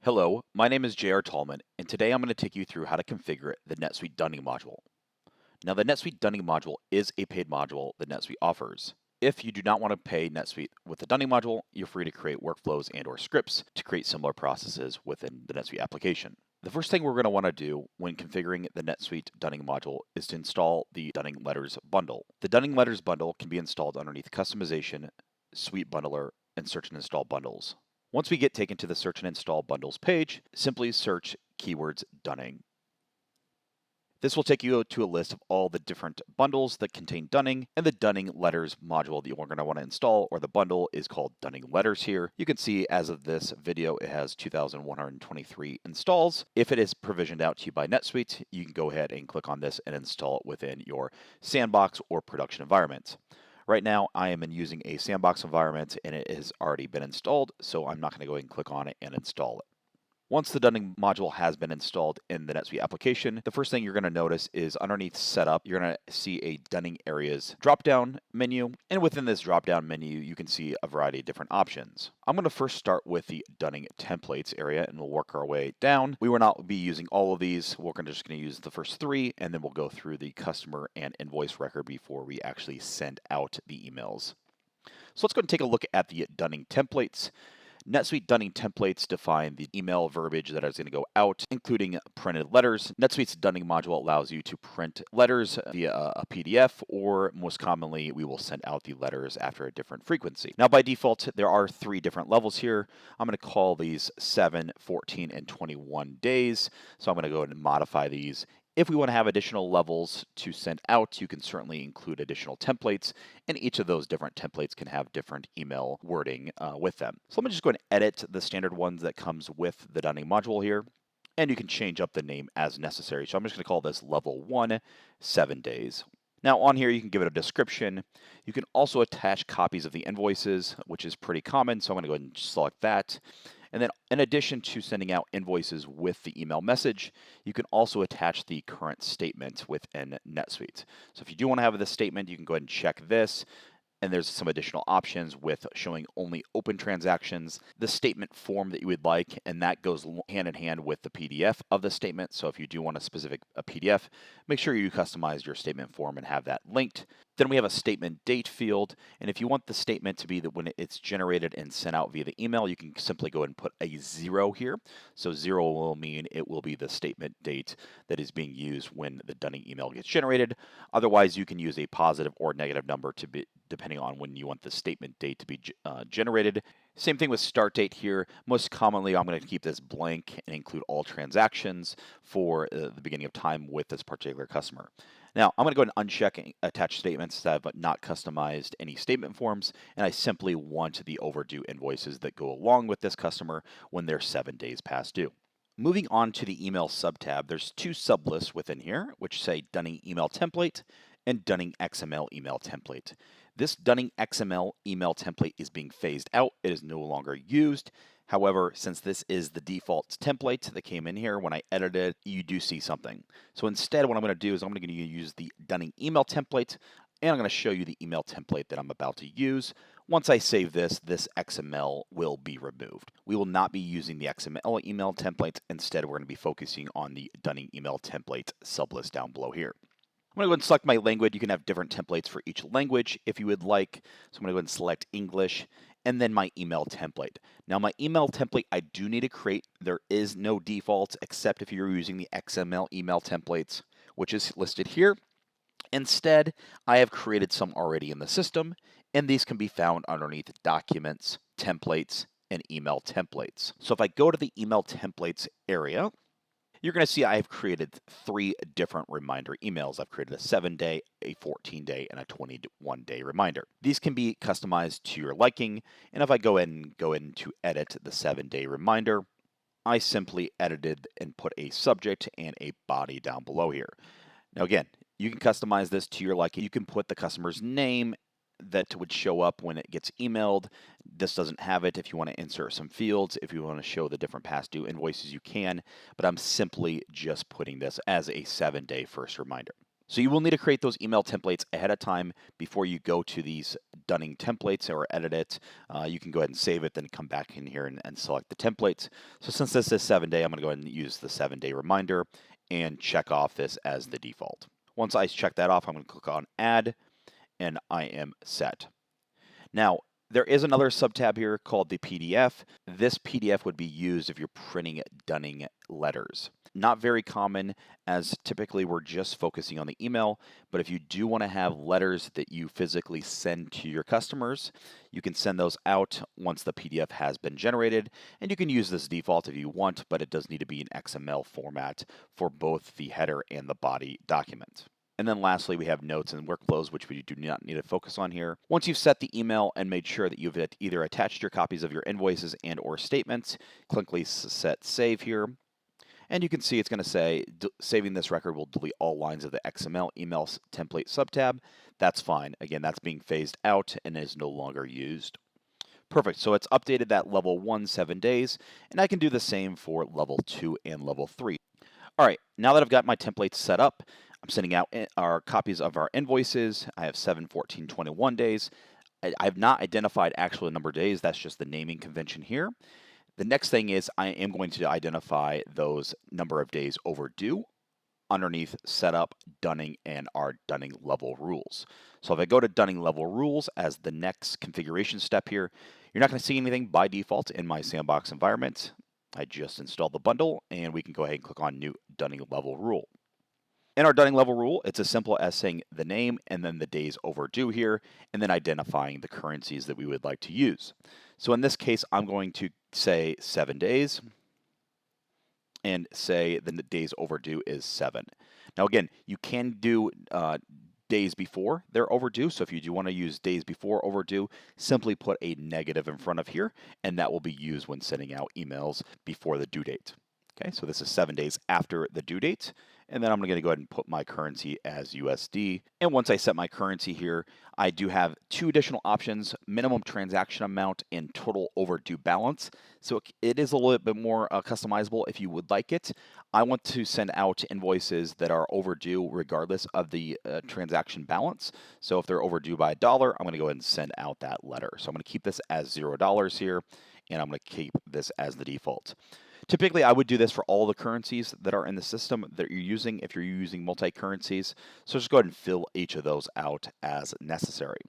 Hello, my name is J.R. Tallman, and today I'm going to take you through how to configure the NetSuite Dunning module. Now, the NetSuite Dunning module is a paid module that NetSuite offers. If you do not want to pay NetSuite with the Dunning module, you're free to create workflows and/or scripts to create similar processes within the NetSuite application. The first thing we're going to want to do when configuring the NetSuite Dunning module is to install the Dunning Letters bundle. The Dunning Letters bundle can be installed underneath Customization, Suite Bundler, and Search and Install Bundles. Once we get taken to the Search and Install Bundles page, simply search keywords Dunning. This will take you to a list of all the different bundles that contain Dunning, and the Dunning Letters module that you're going to want to install, or the bundle, is called Dunning Letters here. You can see as of this video, it has 2,123 installs. If it is provisioned out to you by NetSuite, you can go ahead and click on this and install it within your sandbox or production environment. Right now, I am using a sandbox environment and it has already been installed, so I'm not going to go ahead and click on it and install it. Once the Dunning module has been installed in the NetSuite application, the first thing you're going to notice is underneath Setup, you're going to see a Dunning Areas drop-down menu, and within this drop-down menu, you can see a variety of different options. I'm going to first start with the Dunning Templates area, and we'll work our way down. We will not be using all of these. We're just going to use the first three, and then we'll go through the customer and invoice record before we actually send out the emails. So let's go and take a look at the Dunning Templates. NetSuite Dunning Templates define the email verbiage that is going to go out, including printed letters. NetSuite's Dunning module allows you to print letters via a PDF, or most commonly, we will send out the letters after a different frequency. Now, by default, there are 3 different levels here. I'm going to call these 7, 14, and 21 days. So I'm going to go ahead and modify these. If we want to have additional levels to send out, you can certainly include additional templates, and each of those different templates can have different email wording with them. So let me just go and edit the standard ones that comes with the Dunning module here, and you can change up the name as necessary. So I'm just going to call this level 1, 7 days. Now on here, you can give it a description. You can also attach copies of the invoices, which is pretty common, so I'm going to go ahead and select that. And then in addition to sending out invoices with the email message, you can also attach the current statement within NetSuite. So if you do want to have this statement, you can go ahead and check this. And there's some additional options with showing only open transactions, the statement form that you would like, and that goes hand in hand with the PDF of the statement. So if you do want a PDF, make sure you customize your statement form and have that linked. Then we have a statement date field, and if you want the statement to be that when it's generated and sent out via the email, you can simply go ahead and put a 0 here. So 0 will mean it will be the statement date that is being used when the Dunning email gets generated. Otherwise, you can use a positive or negative number to be depending on when you want the statement date to be generated. Same thing with start date here. Most commonly, I'm going to keep this blank and include all transactions for the beginning of time with this particular customer. Now, I'm going to go ahead and uncheck attach statements that have not customized any statement forms, and I simply want the overdue invoices that go along with this customer when they're 7 days past due. Moving on to the email subtab, there's 2 sublists within here, which say Dunning Email Template and Dunning XML Email Template. This Dunning XML email template is being phased out. It is no longer used. However, since this is the default template that came in here, when I edited it, you do see something. So instead, what I'm going to do is I'm going to use the Dunning email template, and I'm going to show you the email template that I'm about to use. Once I save this, this XML will be removed. We will not be using the XML email template. Instead, we're going to be focusing on the Dunning email template sublist down below here. I'm going to go ahead and select my language. You can have different templates for each language if you would like. So I'm going to go ahead and select English and then my email template. Now my email template I do need to create. There is no default except if you're using the XML email templates, which is listed here. Instead, I have created some already in the system, and these can be found underneath Documents, Templates, and Email Templates. So if I go to the Email Templates area, you're going to see I have created 3 different reminder emails. I've created a 7-day, a 14-day, and a 21-day reminder. These can be customized to your liking, and if I go in to edit the 7-day reminder, I simply edited and put a subject and a body down below here. Now again, you can customize this to your liking. You can put the customer's name that would show up when it gets emailed. This doesn't have it. If you want to insert some fields, if you want to show the different past due invoices, you can, but I'm simply just putting this as a 7-day first reminder. So you will need to create those email templates ahead of time before you go to these Dunning templates or edit it. You can go ahead and save it, then come back in here and select the templates. So since this is 7-day, I'm going to go ahead and use the 7-day reminder and check off this as the default. Once I check that off, I'm going to click on Add, and I am set. Now, there is another subtab here called the PDF. This PDF would be used if you're printing Dunning letters. Not very common, as typically we're just focusing on the email, but if you do want to have letters that you physically send to your customers, you can send those out once the PDF has been generated, and you can use this default if you want, but it does need to be in XML format for both the header and the body document. And then lastly, we have notes and workflows, which we do not need to focus on here. Once you've set the email and made sure that you've either attached your copies of your invoices and or statements, click set save here. And you can see it's going to say, saving this record will delete all lines of the XML email template subtab. That's fine. Again, that's being phased out and is no longer used. Perfect. So it's updated that level 1 7 days, and I can do the same for level 2 and level 3. All right, now that I've got my templates set up, I'm sending out our copies of our invoices. I have 7, 14, 21 days. I have not identified actual number of days. That's just the naming convention here. The next thing is I am going to identify those number of days overdue underneath Setup, Dunning, and our Dunning level rules. So if I go to Dunning level rules as the next configuration step here, you're not going to see anything by default in my sandbox environment. I just installed the bundle, and we can go ahead and click on New Dunning level rule. In our Dunning level rule, it's as simple as saying the name and then the days overdue here, and then identifying the currencies that we would like to use. So in this case, I'm going to say 7 days and say the days overdue is 7. Now again, you can do days before they're overdue. So if you do want to use days before overdue, simply put a negative in front of here, and that will be used when sending out emails before the due date. Okay, so this is 7 days after the due date. And then I'm going to go ahead and put my currency as USD. And once I set my currency here, I do have 2 additional options, minimum transaction amount and total overdue balance. So it is a little bit more customizable if you would like it. I want to send out invoices that are overdue regardless of the transaction balance. So if they're overdue by $1, I'm going to go ahead and send out that letter. So I'm going to keep this as $0 here, and I'm going to keep this as the default. Typically, I would do this for all the currencies that are in the system that you're using if you're using multi-currencies. So just go ahead and fill each of those out as necessary.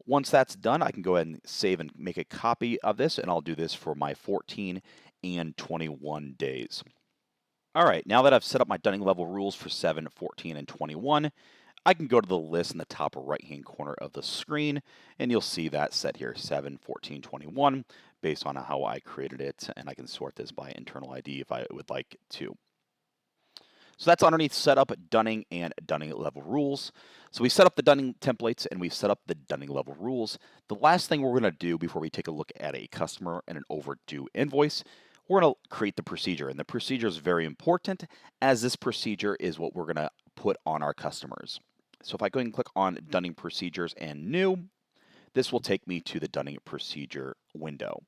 Once that's done, I can go ahead and save and make a copy of this, and I'll do this for my 14 and 21 days. All right, now that I've set up my Dunning level rules for 7, 14, and 21, I can go to the list in the top right-hand corner of the screen, and you'll see that set here, 7, 14, 21, based on how I created it, and I can sort this by internal ID if I would like to. So that's underneath Setup, Dunning, and Dunning level rules. So we set up the Dunning templates, and we've set up the Dunning level rules. The last thing we're going to do before we take a look at a customer and an overdue invoice, we're going to create the procedure, and the procedure is very important, as this procedure is what we're going to put on our customers. So if I go ahead and click on Dunning Procedures and New, this will take me to the Dunning Procedure window.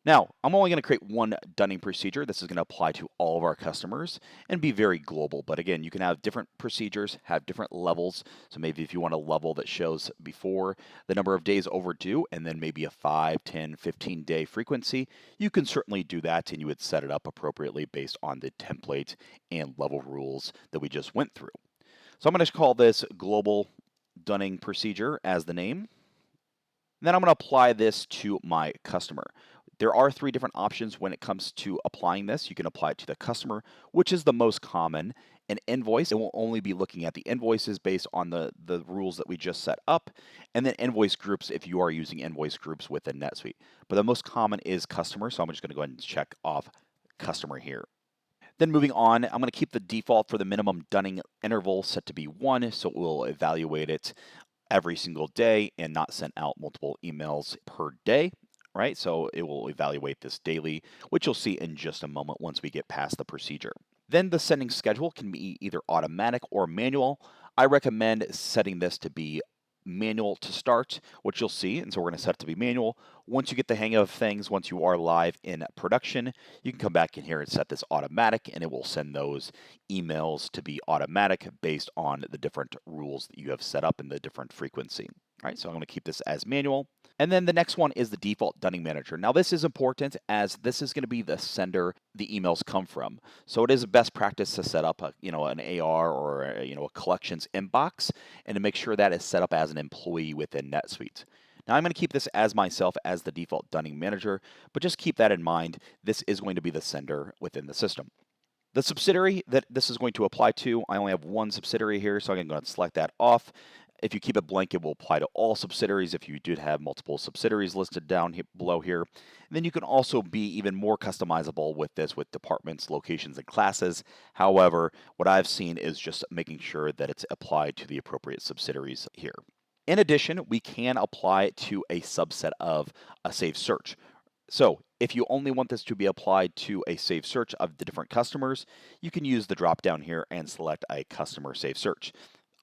Now, I'm only going to create one Dunning procedure. This is going to apply to all of our customers and be very global. But again, you can have different procedures, have different levels. So maybe if you want a level that shows before the number of days overdue and then maybe a 5, 10, 15-day frequency, you can certainly do that, and you would set it up appropriately based on the template and level rules that we just went through. So I'm going to call this Global Dunning Procedure as the name. And then I'm going to apply this to my customer. There are 3 different options when it comes to applying this. You can apply it to the customer, which is the most common. An invoice, it will only be looking at the invoices based on the rules that we just set up. And then invoice groups if you are using invoice groups within NetSuite. But the most common is customer, so I'm just going to go ahead and check off customer here. Then moving on, I'm going to keep the default for the minimum Dunning interval set to be 1, so it will evaluate it every single day and not send out multiple emails per day, right? So it will evaluate this daily, which you'll see in just a moment once we get past the procedure. Then the sending schedule can be either automatic or manual. I recommend setting this to be manual to start, which you'll see, and so we're going to set it to be manual. Once you get the hang of things, once you are live in production, you can come back in here and set this automatic, and it will send those emails to be automatic based on the different rules that you have set up and the different frequency. All right, so I'm going to keep this as manual. And then the next one is the default Dunning Manager. Now this is important as this is going to be the sender the emails come from. So it is a best practice to set up an AR or a collections inbox and to make sure that is set up as an employee within NetSuite. Now I'm going to keep this as myself as the default Dunning Manager, but just keep that in mind. This is going to be the sender within the system. The subsidiary that this is going to apply to, I only have one subsidiary here, so I'm going to go ahead and select that off. If you keep it blank, it will apply to all subsidiaries if you did have multiple subsidiaries listed down below here. And then you can also be even more customizable with this with departments, locations, and classes. However, what I've seen is just making sure that it's applied to the appropriate subsidiaries here. In addition, we can apply it to a subset of a saved search. So if you only want this to be applied to a saved search of the different customers, you can use the drop down here and select a customer saved search.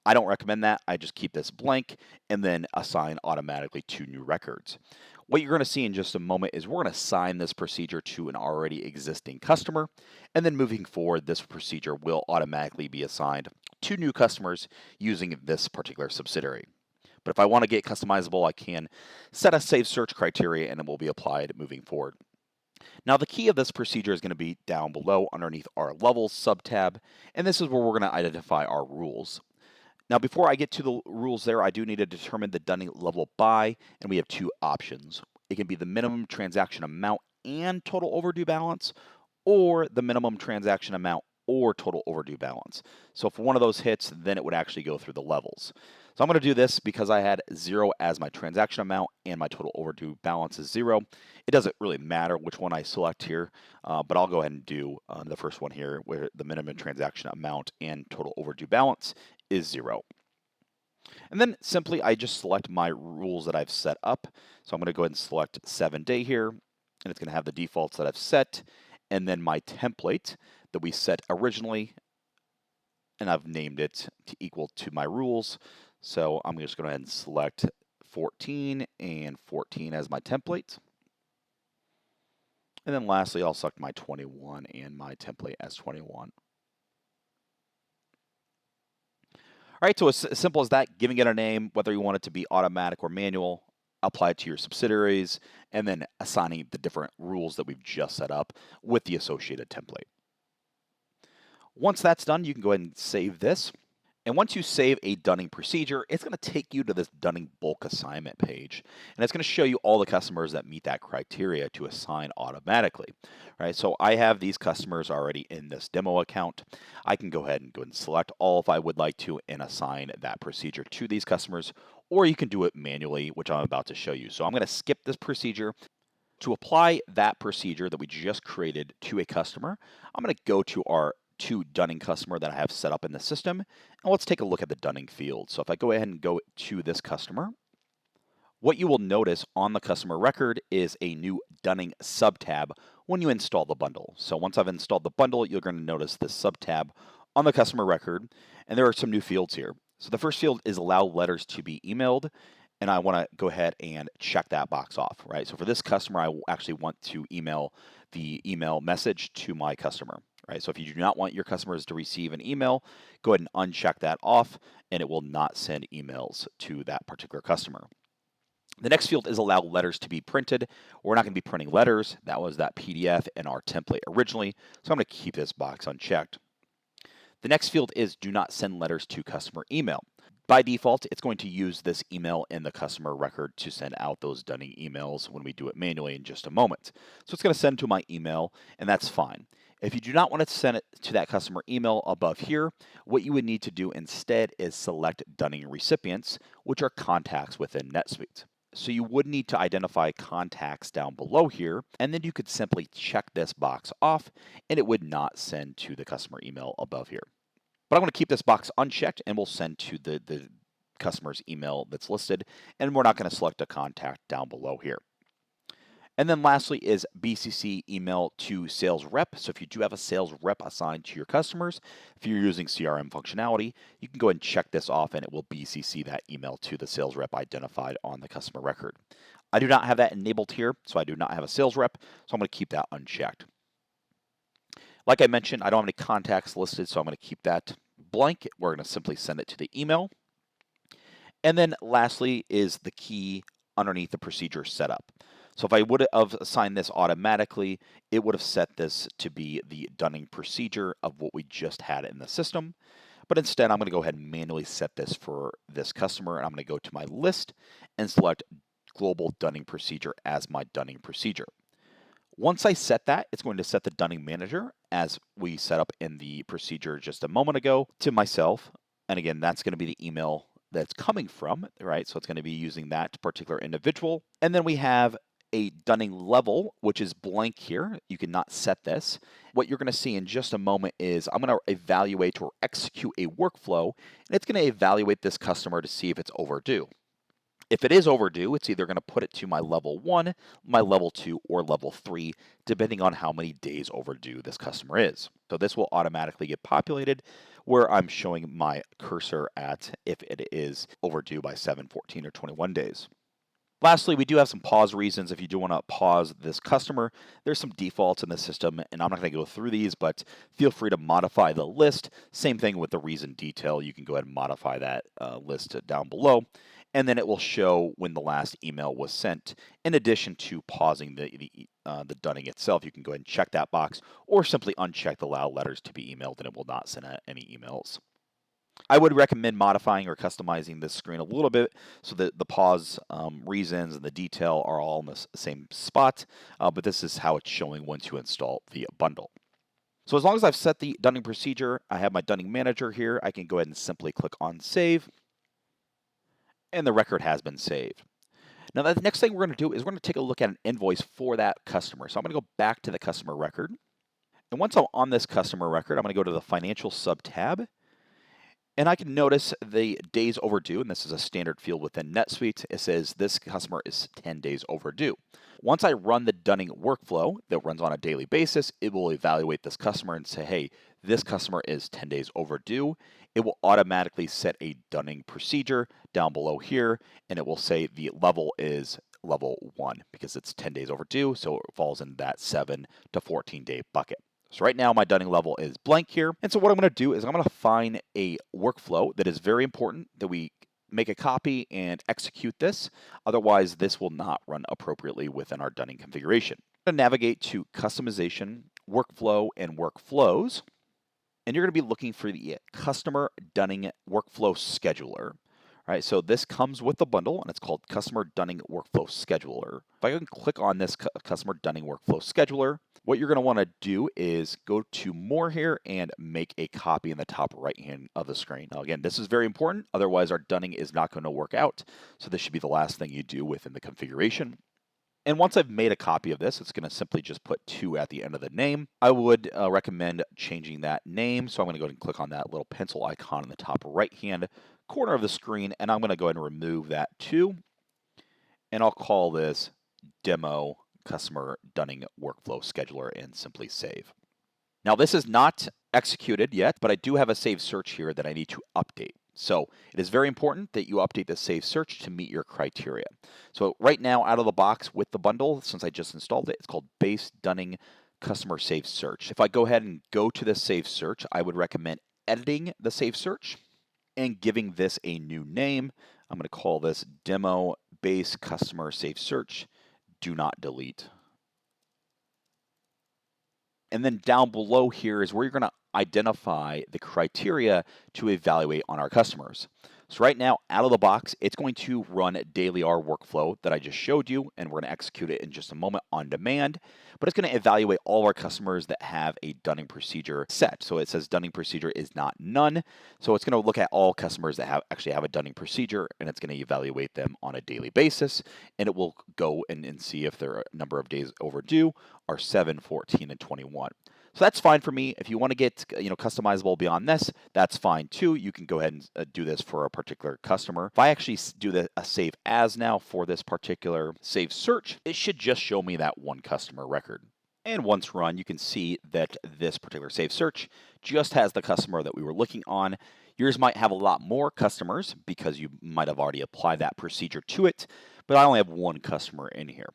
I don't recommend that. I just keep this blank and then assign automatically to new records. What you're going to see in just a moment is we're going to assign this procedure to an already existing customer, and then moving forward, this procedure will automatically be assigned to new customers using this particular subsidiary. But if I want to get customizable, I can set a save search criteria and it will be applied moving forward. Now the key of this procedure is going to be down below underneath our levels subtab, and this is where we're going to identify our rules. Now, before I get to the rules there, I do need to determine the Dunning level by, and we have two options. It can be the minimum transaction amount and total overdue balance, or the minimum transaction amount or total overdue balance. So if one of those hits, then it would actually go through the levels. So I'm going to do this because I had 0 as my transaction amount and my total overdue balance is 0. It doesn't really matter which one I select here, but I'll go ahead and do the first one here where the minimum transaction amount and total overdue balance is 0. And then simply I just select my rules that I've set up. So I'm going to go ahead and select 7-day here, and it's going to have the defaults that I've set, and then my template that we set originally, and I've named it to equal to my rules. So I'm just going to go ahead and select 14 and 14 as my template. And then lastly, I'll select my 21 and my template as 21. All right, so as simple as that, giving it a name, whether you want it to be automatic or manual, apply it to your subsidiaries, and then assigning the different rules that we've just set up with the associated template. Once that's done, you can go ahead and save this. And once you save a Dunning procedure, it's going to take you to this Dunning bulk assignment page. And it's going to show you all the customers that meet that criteria to assign automatically. Right? So I have these customers already in this demo account. I can go ahead and select all if I would like to and assign that procedure to these customers, or you can do it manually, which I'm about to show you. So I'm going to skip this procedure. To apply that procedure that we just created to a customer, I'm going to go to our to Dunning customer that I have set up in the system. And let's take a look at the Dunning field. So if I go ahead and go to this customer, what you will notice on the customer record is a new Dunning subtab when you install the bundle. So once I've installed the bundle, you're going to notice this subtab on the customer record, and there are some new fields here. So the first field is allow letters to be emailed, and I want to go ahead and check that box off, right? So for this customer, I actually want to email the email message to my customer. Right, so if you do not want your customers to receive an email, go ahead and uncheck that off, and it will not send emails to that particular customer. The next field is allow letters to be printed. We're not going to be printing letters. That was that PDF in our template originally, so I'm going to keep this box unchecked. The next field is do not send letters to customer email. By default, it's going to use this email in the customer record to send out those Dunning emails when we do it manually in just a moment. So it's going to send to my email, and that's fine. If you do not want to send it to that customer email above here, what you would need to do instead is select Dunning recipients, which are contacts within NetSuite. So you would need to identify contacts down below here, and then you could simply check this box off, and it would not send to the customer email above here. But I'm going to keep this box unchecked, and we'll send to the customer's email that's listed, and we're not going to select a contact down below here. And then lastly is BCC email to sales rep. So if you do have a sales rep assigned to your customers, if you're using CRM functionality, you can go ahead and check this off and it will BCC that email to the sales rep identified on the customer record. I do not have that enabled here, so I do not have a sales rep, so I'm going to keep that unchecked. Like I mentioned, I don't have any contacts listed, so I'm going to keep that blank. We're going to simply send it to the email. And then lastly is the key underneath the procedure setup. So if I would have assigned this automatically, it would have set this to be the Dunning procedure of what we just had in the system. But instead, I'm going to go ahead and manually set this for this customer, and I'm going to go to my list and select Global Dunning Procedure as my Dunning procedure. Once I set that, it's going to set the Dunning Manager, as we set up in the procedure just a moment ago, to myself. And again, that's going to be the email that's coming from, right? So it's going to be using that particular individual. And then we have a Dunning level, which is blank here. You cannot set this. What you're going to see in just a moment is I'm going to evaluate or execute a workflow, and it's going to evaluate this customer to see if it's overdue. If it is overdue, it's either going to put it to my level 1, my level 2, or level 3, depending on how many days overdue this customer is. So this will automatically get populated where I'm showing my cursor at if it is overdue by 7, 14, or 21 days. Lastly, we do have some pause reasons if you do want to pause this customer. There's some defaults in the system, and I'm not going to go through these, but feel free to modify the list. Same thing with the reason detail. You can go ahead and modify that list down below, and then it will show when the last email was sent. In addition to pausing the Dunning itself, you can go ahead and check that box, or simply uncheck the allow letters to be emailed, and it will not send out any emails. I would recommend modifying or customizing this screen a little bit so that the pause reasons and the detail are all in the same spot, but this is how it's showing once you install the bundle. So as long as I've set the Dunning procedure, I have my Dunning Manager here, I can go ahead and simply click on Save, and the record has been saved. Now, the next thing we're going to do is we're going to take a look at an invoice for that customer. So I'm going to go back to the customer record, and once I'm on this customer record, I'm going to go to the Financial sub-tab, and I can notice the days overdue, and this is a standard field within NetSuite. It says this customer is 10 days overdue. Once I run the Dunning workflow that runs on a daily basis, it will evaluate this customer and say, hey, this customer is 10 days overdue. It will automatically set a Dunning procedure down below here, and it will say the level is level 1 because it's 10 days overdue, so it falls in that 7 to 14 day bucket. So right now my Dunning level is blank here. And so what I'm going to do is I'm going to find a workflow that is very important that we make a copy and execute this. Otherwise, this will not run appropriately within our Dunning configuration. I'm going to navigate to Customization, Workflow, and Workflows. And you're going to be looking for the Customer Dunning Workflow Scheduler. Right, so this comes with the bundle, and it's called Customer Dunning Workflow Scheduler. If I can click on this Customer Dunning Workflow Scheduler, what you're going to want to do is go to More here and make a copy in the top right-hand of the screen. Now, again, this is very important. Otherwise, our Dunning is not going to work out. So this should be the last thing you do within the configuration. And once I've made a copy of this, it's going to simply just put 2 at the end of the name. I would recommend changing that name. So I'm going to go ahead and click on that little pencil icon in the top right-hand corner of the screen, and I'm going to go ahead and remove that 2. And I'll call this Demo Customer Dunning Workflow Scheduler and simply save. Now, this is not executed yet, but I do have a saved search here that I need to update. So it is very important that you update the save search to meet your criteria. So right now, out of the box with the bundle, since I just installed it, it's called Base Dunning Customer Save Search. If I go ahead and go to the save search, I would recommend editing the save search and giving this a new name. I'm going to call this Demo Base Customer Save Search. Do not delete. And then down below here is where you're going to identify the criteria to evaluate on our customers. So right now, out of the box, it's going to run daily R workflow that I just showed you, and we're going to execute it in just a moment on demand. But it's going to evaluate all of our customers that have a Dunning procedure set. So it says Dunning procedure is not none. So it's going to look at all customers that actually have a Dunning procedure, and it's going to evaluate them on a daily basis. And it will go and see if their number of days overdue are 7, 14, and 21. So that's fine for me. If you want to get customizable beyond this, that's fine too. You can go ahead and do this for a particular customer. If I actually do a save as now for this particular save search, it should just show me that one customer record. And once run, you can see that this particular save search just has the customer that we were looking on. Yours might have a lot more customers because you might have already applied that procedure to it, but I only have one customer in here.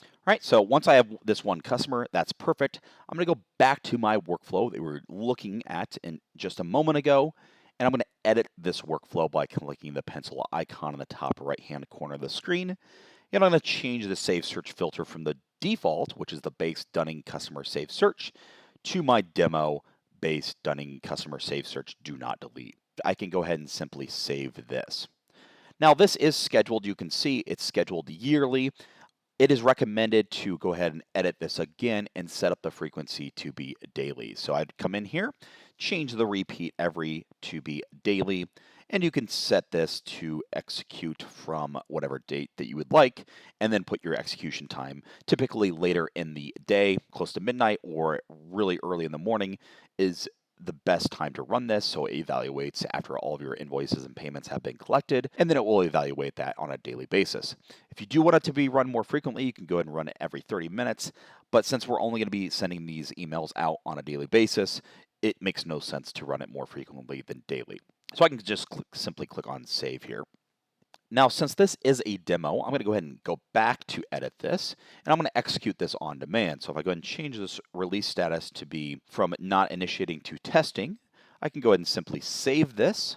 All right, so once I have this one customer, that's perfect. I'm going to go back to my workflow that we were looking at in just a moment ago, and I'm going to edit this workflow by clicking the pencil icon in the top right-hand corner of the screen. And I'm going to change the save search filter from the default, which is the base Dunning customer save search, to my demo base Dunning customer save search do not delete. I can go ahead and simply save this. Now this is scheduled. You can see it's scheduled yearly. It is recommended to go ahead and edit this again and set up the frequency to be daily. So I'd come in here, change the repeat every to be daily, and you can set this to execute from whatever date that you would like, and then put your execution time. Typically later in the day, close to midnight or really early in the morning is the best time to run this, so it evaluates after all of your invoices and payments have been collected, and then it will evaluate that on a daily basis. If you do want it to be run more frequently, you can go ahead and run it every 30 minutes, but since we're only going to be sending these emails out on a daily basis, it makes no sense to run it more frequently than daily. So I can just simply click on Save here. Now, since this is a demo, I'm going to go ahead and go back to edit this, and I'm going to execute this on demand. So if I go ahead and change this release status to be from not initiating to testing, I can go ahead and simply save this,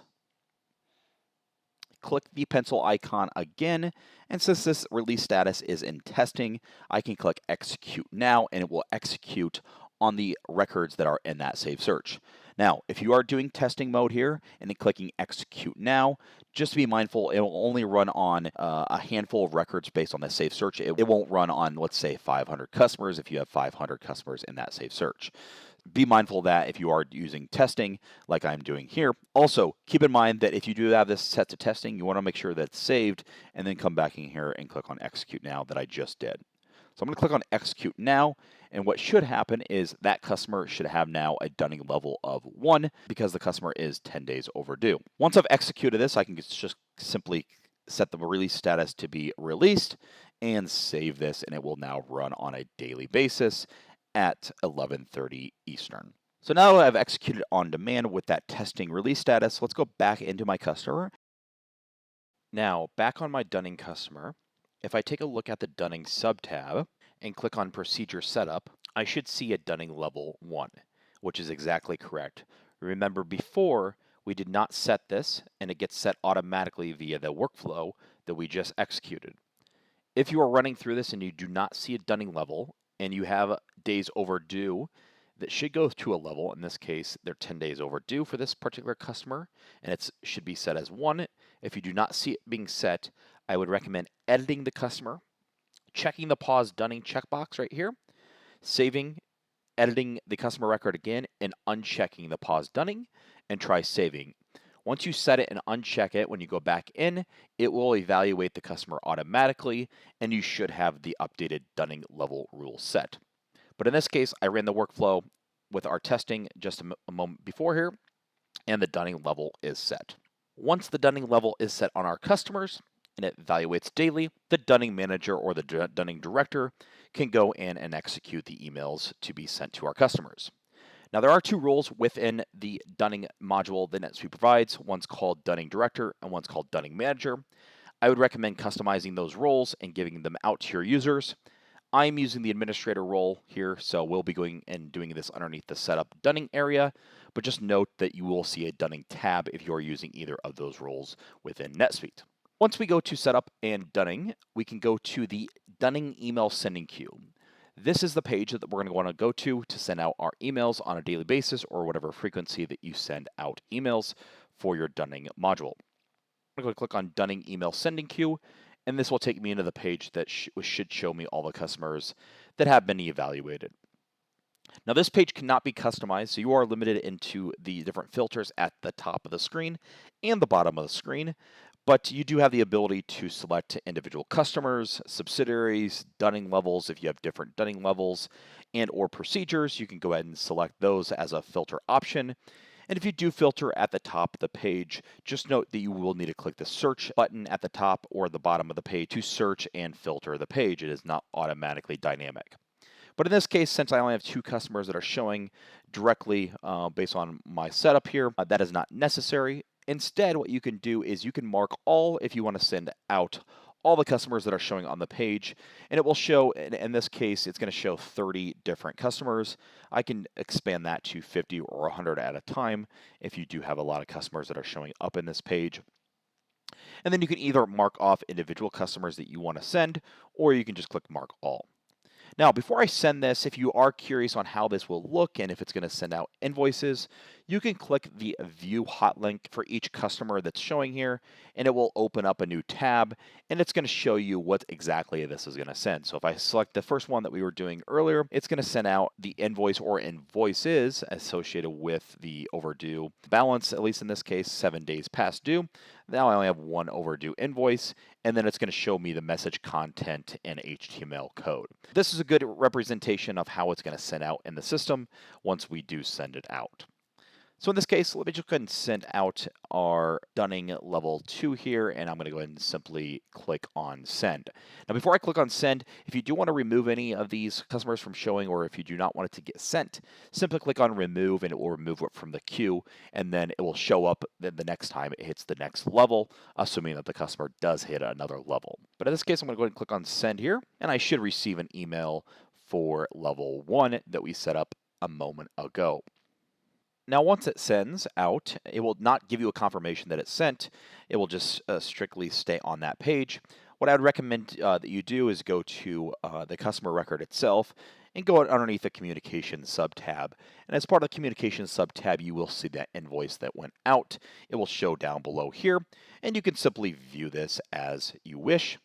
click the pencil icon again, and since this release status is in testing, I can click execute now, and it will execute on the records that are in that save search. Now, if you are doing testing mode here and then clicking execute now, just be mindful, it will only run on a handful of records based on the save search. It won't run on, let's say, 500 customers if you have 500 customers in that save search. Be mindful of that if you are using testing like I'm doing here. Also, keep in mind that if you do have this set to testing, you want to make sure that it's saved and then come back in here and click on execute now that I just did. So I'm going to click on execute now, and what should happen is that customer should have now a Dunning level of 1 because the customer is 10 days overdue. Once I've executed this, I can just simply set the release status to be released and save this, and it will now run on a daily basis at 11:30 Eastern. So now that I've executed on demand with that testing release status, let's go back into my customer. Now, back on my Dunning customer, if I take a look at the Dunning subtab and click on Procedure Setup, I should see a Dunning level 1, which is exactly correct. Remember before, we did not set this, and it gets set automatically via the workflow that we just executed. If you are running through this and you do not see a Dunning level, and you have days overdue, that should go to a level. In this case, they're 10 days overdue for this particular customer, and it should be set as 1. If you do not see it being set, I would recommend editing the customer, checking the pause Dunning checkbox right here, saving, editing the customer record again, and unchecking the pause Dunning, and try saving. Once you set it and uncheck it, when you go back in, it will evaluate the customer automatically, and you should have the updated Dunning level rule set. But in this case, I ran the workflow with our testing just a moment before here, and the Dunning level is set. Once the Dunning level is set on our customers, and it evaluates daily, the Dunning manager or the Dunning director can go in and execute the emails to be sent to our customers. Now, there are 2 roles within the Dunning module that NetSuite provides. One's called Dunning Director and one's called Dunning Manager. I would recommend customizing those roles and giving them out to your users. I'm using the administrator role here, so we'll be going and doing this underneath the setup Dunning area, but just note that you will see a Dunning tab if you're using either of those roles within NetSuite. Once we go to setup and Dunning, we can go to the Dunning email sending queue. This is the page that we're going to want to go to send out our emails on a daily basis or whatever frequency that you send out emails for your Dunning module. I'm going to click on Dunning email sending queue, and this will take me into the page that should show me all the customers that have been evaluated. Now, this page cannot be customized, so you are limited into the different filters at the top of the screen and the bottom of the screen. But you do have the ability to select individual customers, subsidiaries, dunning levels if you have different dunning levels, and or procedures. You can go ahead and select those as a filter option. And if you do filter at the top of the page, just note that you will need to click the search button at the top or the bottom of the page to search and filter the page. It is not automatically dynamic. But in this case, since I only have 2 customers that are showing directly based on my setup here, that is not necessary. Instead, what you can do is you can mark all if you want to send out all the customers that are showing on the page, and it will show, in this case, it's going to show 30 different customers. I can expand that to 50 or 100 at a time if you do have a lot of customers that are showing up in this page. And then you can either mark off individual customers that you want to send, or you can just click mark all. Now, before I send this, if you are curious on how this will look and if it's going to send out invoices, you can click the View Hot Link for each customer that's showing here, and it will open up a new tab, and it's going to show you what exactly this is going to send. So if I select the first one that we were doing earlier, it's going to send out the invoice or invoices associated with the overdue balance, at least in this case, 7 days past due. Now I only have one overdue invoice, and then it's going to show me the message content and HTML code. This is a good representation of how it's going to send out in the system once we do send it out. So in this case, let me just go ahead and send out our Dunning level 2 here, and I'm going to go ahead and simply click on send. Now before I click on send, if you do want to remove any of these customers from showing, or if you do not want it to get sent, simply click on remove and it will remove it from the queue, and then it will show up the next time it hits the next level, assuming that the customer does hit another level. But in this case, I'm going to go ahead and click on send here, and I should receive an email for level 1 that we set up a moment ago. Now, once it sends out, it will not give you a confirmation that it's sent. It will just strictly stay on that page. What I would recommend that you do is go to the customer record itself and go underneath the communications sub-tab. And as part of the communications sub-tab, you will see that invoice that went out. It will show down below here, and you can simply view this as you wish.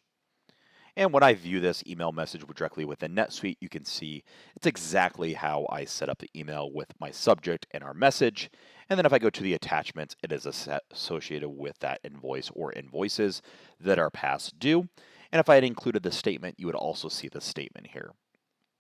And when I view this email message directly within NetSuite, you can see it's exactly how I set up the email with my subject and our message. And then if I go to the attachments, it is associated with that invoice or invoices that are past due. And if I had included the statement, you would also see the statement here.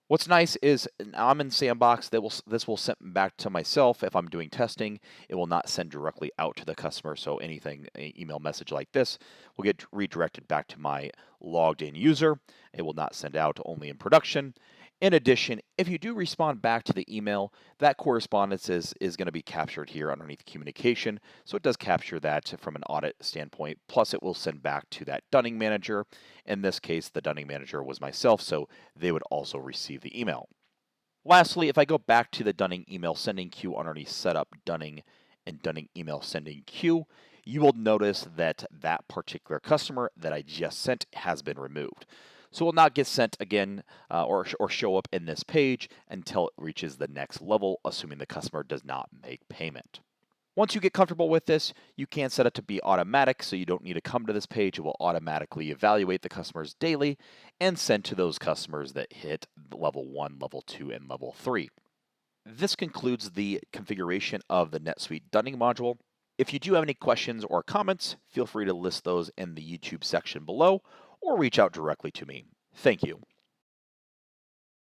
What's nice is I'm in Sandbox. This will send back to myself if I'm doing testing. It will not send directly out to the customer. So anything, an email message like this, will get redirected back to my logged in user. It will not send out only in production. In addition, if you do respond back to the email, that correspondence is going to be captured here underneath communication. So it does capture that from an audit standpoint. Plus, it will send back to that Dunning manager. In this case, the Dunning manager was myself, so they would also receive the email. Lastly, if I go back to the Dunning email sending queue underneath Setup Dunning and Dunning email sending queue, you will notice that that particular customer that I just sent has been removed. So it will not get sent again or show up in this page until it reaches the next level, assuming the customer does not make payment. Once you get comfortable with this, you can set it to be automatic, so you don't need to come to this page. It will automatically evaluate the customers daily and send to those customers that hit level 1, level 2, and level 3. This concludes the configuration of the NetSuite Dunning module. If you do have any questions or comments, feel free to list those in the YouTube section below or reach out directly to me. Thank you.